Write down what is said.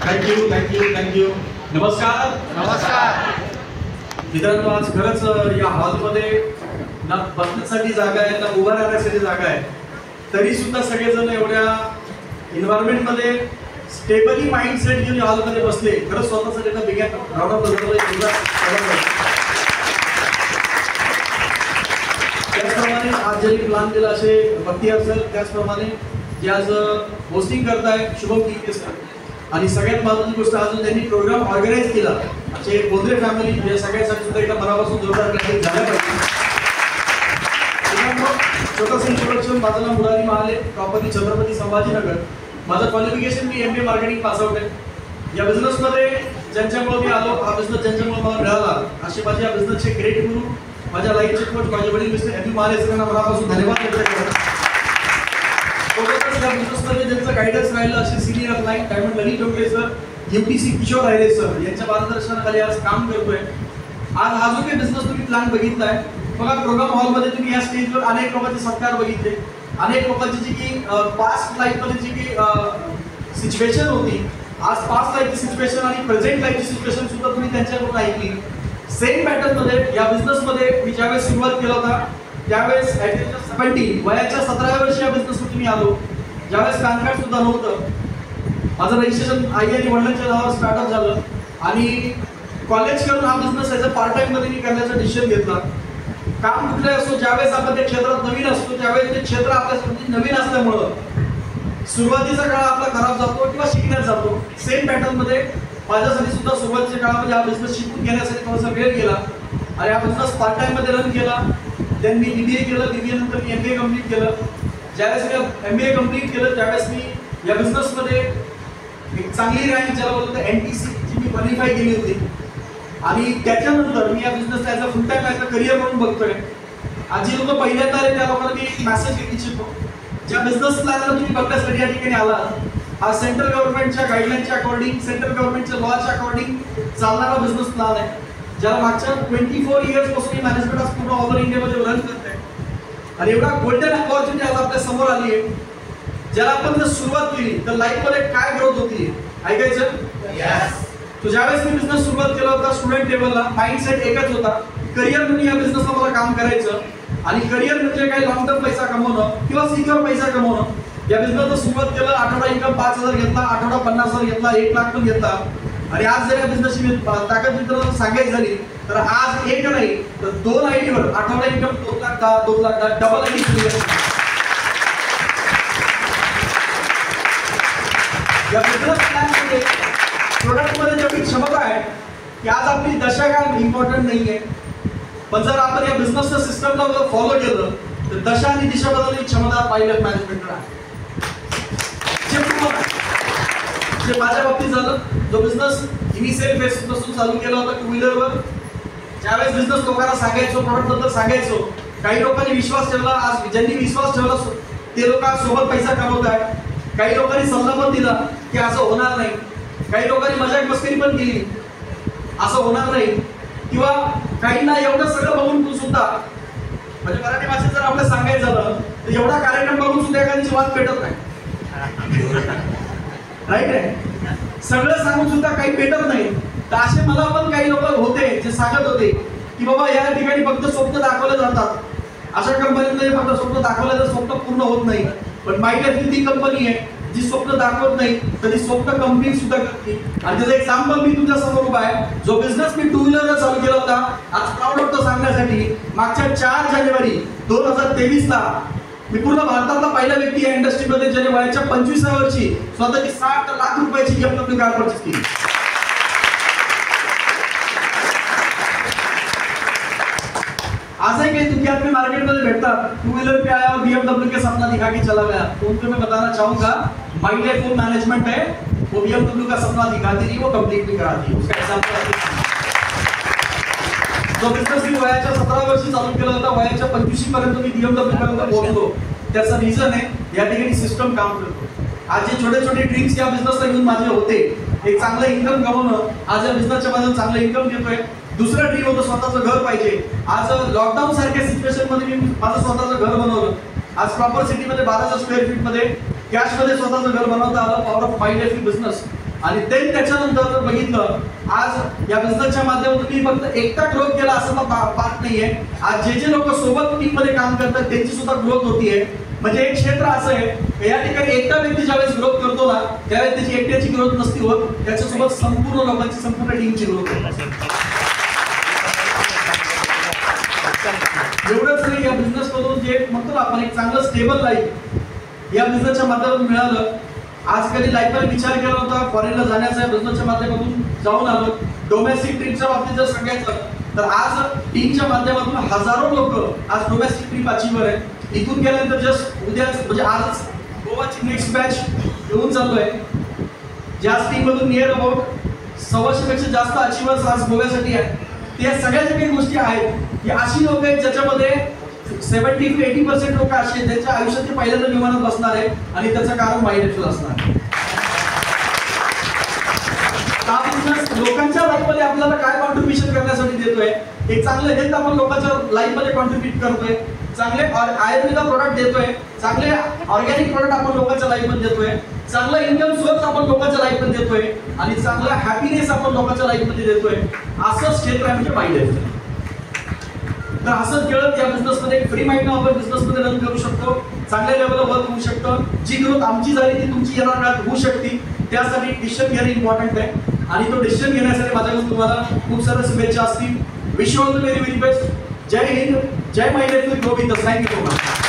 Thank you. नमस्कार. मित्रांनो, आज खरंच या हॉलमध्ये ना बसण्यासाठी जागा आहे ना उभा राहण्यासाठी जागा आहे, तरी सुद्धा सगळेजण एवढ्या एन्व्हायरमेंट मध्ये स्टेबली माइंडसेट घेऊन हॉलमध्ये बसले. खरंच स्वतःसाठी ना बिग राऊंड ऑफ त्याचप्रमाणे आज जरी प्लॅन केला असे भक्ती असेल, त्याचप्रमाणे जे आज होस्टिंग करताय शुभम सर, आणि सगळ्यात महत्त्वाची गोष्ट अजून त्यांनी प्रोग्राम ऑर्गनाईज केला असे बोंद्रे फॅमिली या सगळ्यासाठी सुद्धा एकदा मनापासून जोरदार क्लॅपिंग झालं पाहिजे. छोटंसं इंट्रोडक्शन. माझं नाव मुरारी महाले, प्रॉपर्टी छत्रपती संभाजीनगर. माझं क्वालिफिकेशन मी MBA मार्केटिंग पास आउट आहे. या बिझनेसमध्ये ज्यांच्यामुळे मी आलो, हा बिझनेस ज्यांच्यामुळे मला मिळाला, असे माझे या बिझनेसचे ग्रेट गुरु, माझ्या लाईफचे कोच, माझे वडील मिस्टर MB महाले सरांना मनापासून धन्यवाद व्यक्त करतो. सोबतच या बिझनेसमध्ये ज्यांचं गायडन्स राहिलं असे सिनियर अपलाईन डायमंड ललित डोंगरे सर, UTC किशोर राहिले सर यांच्या मार्गदर्शनाखाली आज काम करतोय. आज हा जो काही बिझनेस तुम्ही प्लॅन बघितलाय बघा, प्रोग्राम हॉलमध्ये तुम्ही या स्टेजवर अनेक लोकांचे सत्कार बघितले, अनेक लोकांची जी की पास्ट लाईफमध्ये जी की सिच्युएशन होती, आज पास्ट लाईफची सिच्युएशन आणि प्रेझेंट लाईफची सिच्युएशन सुद्धा तुम्ही त्यांच्याकडून ऐकली. सेम पॅटर्नमध्ये या बिझनेसमध्ये मी ज्यावेळेस सुरुवात केला होता त्यावेळेस 17 वयाच्या 17व्या वर्षी या बिझनेसमध्ये मी आलो, ज्यावेळेस पॅन कार्ड सुद्धा नव्हतं. माझं रजिस्ट्रेशन आई आणि वडिलांच्या नावावर स्टार्टअप झालं आणि कॉलेज करून हा बिझनेस याचा पार्ट टाइम मध्ये मी करण्याचा डिसिजन घेतला. काम कुठले असो, ज्यावेळेस आपण त्या क्षेत्रात नवीन असतो त्यावेळेस ते क्षेत्र आपल्यासाठी नवीन असल्यामुळं सुरुवातीचा काळ आपला खराब जातो किंवा शिकण्यात जातो. सेम पॅटर्न मध्ये माझ्यासाठी सुद्धा सुरुवातीच्या काळामध्ये हा बिझनेस शिकून घेण्यासाठी थोडासा वेळ गेला आणि हा बिझनेस पार्ट टाइम मध्ये रन केला. देन मी BBA केलं, BBA नंतर मी MBA कम्प्लीट केलं. ज्यावेळेस मी MBA कम्प्लीट केलं त्यावेळेस मी या बिझनेसमध्ये एक चांगली रँक ज्याला बोलतो NTC ची मी क्वालिफाय केली होती आणि त्याच्यानंतर मी या बिझनेसला as a full time as a career म्हणून बघतोय. आज जे लोक पहिल्यांदा आले त्या लोकांना मी एक मेसेज देऊ इच्छितो, ज्या बिझनेस प्लॅनला तुम्ही बघण्यासाठी या ठिकाणी आला, हा सेंट्रल गव्हर्नमेंटच्या गाईडलाईनच्या अकॉर्डिंग, सेंट्रल गव्हर्नमेंटच्या लॉच्या अकॉर्डिंग चालणारा बिझनेस प्लॅन आहे, ज्याला मागच्या 24 इयर्स पासून मॅनेजमेंट आज पूर्ण ऑल इंडियामध्ये रन करते आणि एवढा गोल्डन अपॉर्च्युनिटी आज आपल्या समोर आली आहे, ज्याला आपण जर सुरुवात केली तर लाईफमध्ये काय ग्रोथ होती ऐकायचं. तो ज्यावेळेस मी बिझनेस सुरुवात केला होता स्टुडंट लेवलला माइंडसेट एकच होता, करिअर म्हणजे या बिझनेसला मला काम करायचं आणि करिअर म्हणजे काय लॉंग टर्म पैसा कमवणं किंवा सिक्युअर पैसा कमवणं. या बिझनेसला सुरुवात केलं, आठवडा इन्कम 5,000 घेतला, आठवडा 50,000 घेतला, 1 लाख पण घेतला आणि आज जर या बिझनेसची ताकद मित्रांनो सांगायची झाली तर आज एक नाही तर 2 आयडीवर आठवडा income 2 lakh 2 lakh double ID सुरू आहे. या बिझनेस प्लॅनमध्ये प्रोडक्टमध्ये जेवढी क्षमता आहे की आज आपली दशा काय इम्पॉर्टंट नाही आहे, पण जर आपण या बिझनेसच्या सिस्टमला फॉलो केलं तर दशा आणि दिशा बदलण्याची क्षमता पाहिलं मॅनेजमेंटला आहे. जे माझ्या बाबतीत झालं, जो बिझनेस इनिशियल फेज पासून चालू केला होता 2 व्हीलरवर, ज्यावेळेस बिझनेस लोकांना सांगायचो, प्रॉडक्ट बद्दल सांगायचो, काही लोकांनी विश्वास ठेवला. आज ज्यांनी विश्वास ठेवला ते लोक आज सोबत पैसा कमवत आहेत. काही लोकांनी सल्ला पण दिला की असं होणार नाही, काही लोकांनी मजाक मस्करी पण केली असं होणार नाही, किंवा काहींना एवढं सगळं बघून सुद्धा म्हणजे मराठी भाषेत जर आपल्याला सांगायचं झालं तर एवढा कार्यक्रम बघून सुद्धा एखाद्याची वाद पेटत नाही, राईट आहे. सगळं सांगून सुद्धा काही पेटत नाही. तर असे मला पण काही लोक होते जे सांगत होते की बाबा या ठिकाणी फक्त स्वप्न दाखवले जातात, अशा कंपनीमध्ये फक्त स्वप्न दाखवलं तर स्वप्न पूर्ण होत नाही. पण माइंडलाईफ ती कंपनी आहे जी स्वप्न दाखवत नाही तर ती स्वप्न कंप्लीट सुद्धा करते. आणि त्याचं एक्झाम्पल मी तुमच्या समोर उभा आहे. जो बिझनेस मी 2 व्हीलरला चालू केला होता, आज प्राऊड होतो सांगण्यासाठी, मागच्या 4 जानेवारी 2023 ला मी पूर्ण भारतातला पहिला व्यक्ती या इंडस्ट्रीमध्ये ज्याने वयाच्या 25व्या वर्षी स्वतःची 60 लाख रुपयाची BMW कार परचेस केली. आजही काही दुनिया में मार्केट में भेटतात, 2 व्हीलर पे आया और BMW के सपना दिखा के चला गया. तो उनको मैं बताना चाहूंगा माइंड लाइफ फुल मैनेजमेंट है, वो BMW का सपना दिखाती नहीं, वो कंप्लीट भी कराती है. उसका एग्जांपल जो बिझनेस मी वयाच्या 17 वर्षी चालू केला होता, वयाच्या 25 पर्यंत मी BMW पर्यंत पोहोचलो. त्याचं रिझन आहे या ठिकाणी सिस्टम काम करतो. आज जे छोटे छोटे ड्रीम्स या बिझनेसला घेऊन माझे होते, एक चांगलं इन्कम कमवणं, आज या बिझनेसच्या मधून चांगलं इन्कम घेतोय. दुसरं ड्रीम होतं स्वतःचं घर पाहिजे. आज लॉकडाऊन सारख्या सिच्युएशन मध्ये मी माझं स्वतःचं घर बनवलं. आज प्रॉपर सिटीमध्ये 1200 स्क्वेअर फीट मध्ये कॅश मध्ये स्वतःचं घर बनवता आलं. Power of mind life business आणि ते त्याच्यानंतर जर बघितलं, आज या बिझनेसच्या माध्यमातून मी फक्त एकटा ग्रोथ केला असं पाहत नाहीये. आज जे जे लोक सोबत टीम मध्ये काम करतात त्यांची सुद्धा ग्रोथ होतीये. म्हणजे एक क्षेत्र असं आहे या ठिकाणी एकटा व्यक्ती ज्यावेळेस ग्रोथ करतो ना, त्यावेळेस त्याची एकट्याची ग्रोथ नसती होत, त्याच्यासोबत संपूर्ण लोकांची, संपूर्ण टीमची ग्रोथ होते. एवढंच नाही, या बिझनेस मधून जे म्हणतो ना आपण एक चांगलं स्टेबल लाईफ या बिझनेसच्या माध्यमातून मिळालं. आज कधी लाईफमध्ये विचार केला होता फॉरेनला जाण्याचा, या बिझनेसच्या माध्यमातून जाऊन आलो. डोमेस्टिक ट्रिपच्या बाबतीत जर सांगायचं तर आज टीमच्या माध्यमातून हजारो लोक आज डोमेस्टिक ट्रिप अचीवर आहेत. इथून गेल्यानंतर जस्ट उद्या म्हणजे आजच गोवाची नेक्स्ट बॅच येऊन चाललोय. ज्याच टीम मधून नियर अबाउट 100 पेक्षा जास्त अचीवर्स आज गोव्यासाठी आहेत. त्या सगळ्या ज्या काही गोष्टी आहेत, ही अशी लोक आहेत ज्याच्यामध्ये 70 to 80% लोक असे आहेत ज्यांच्या आयुष्यात ते पहिल्यांदा विमानात बसणार आहे आणि त्याचं कारण माइंड असणार. लोकांच्या लाईफमध्ये आपल्याला काय कॉन्ट्रीब्युशन करण्यासाठी देतोय, एक चांगलं हेल्थ आपण लोकांच्या लाईफमध्ये कॉन्ट्रीब्युट करतोय, चांगले आयुर्वेदा प्रोडक्ट देतोय, चांगले ऑर्गॅनिक प्रोडक्ट आपण लोकांच्या लाईफमध्ये देतोय, चांगला इन्कम सोर्स आपण लोकांच्या लाईफमध्ये देतोय आणि चांगला हॅपीनेस आपण लोकांच्या लाईफमध्ये देतोय. असं क्षेत्र आहे म्हणजे माइंड आहे. तर असंच खेळत या बिझनेसमध्ये फ्री माइंडनं आपण बिझनेसमध्ये रन करू शकतो, चांगल्या लेवलला वर्क होऊ शकतं. जी ग्रोथ आमची झाली ती तुमची येणार काळात होऊ शकते. त्यासाठी डिसिजन घेणं इम्पॉर्टंट आहे आणि तो डिसिजन घेण्यासाठी माझ्याकडून तुम्हाला खूप साऱ्या शुभेच्छा असतील. Wish you all the very very best. जय हिंद, जय महिला. Thank you so much.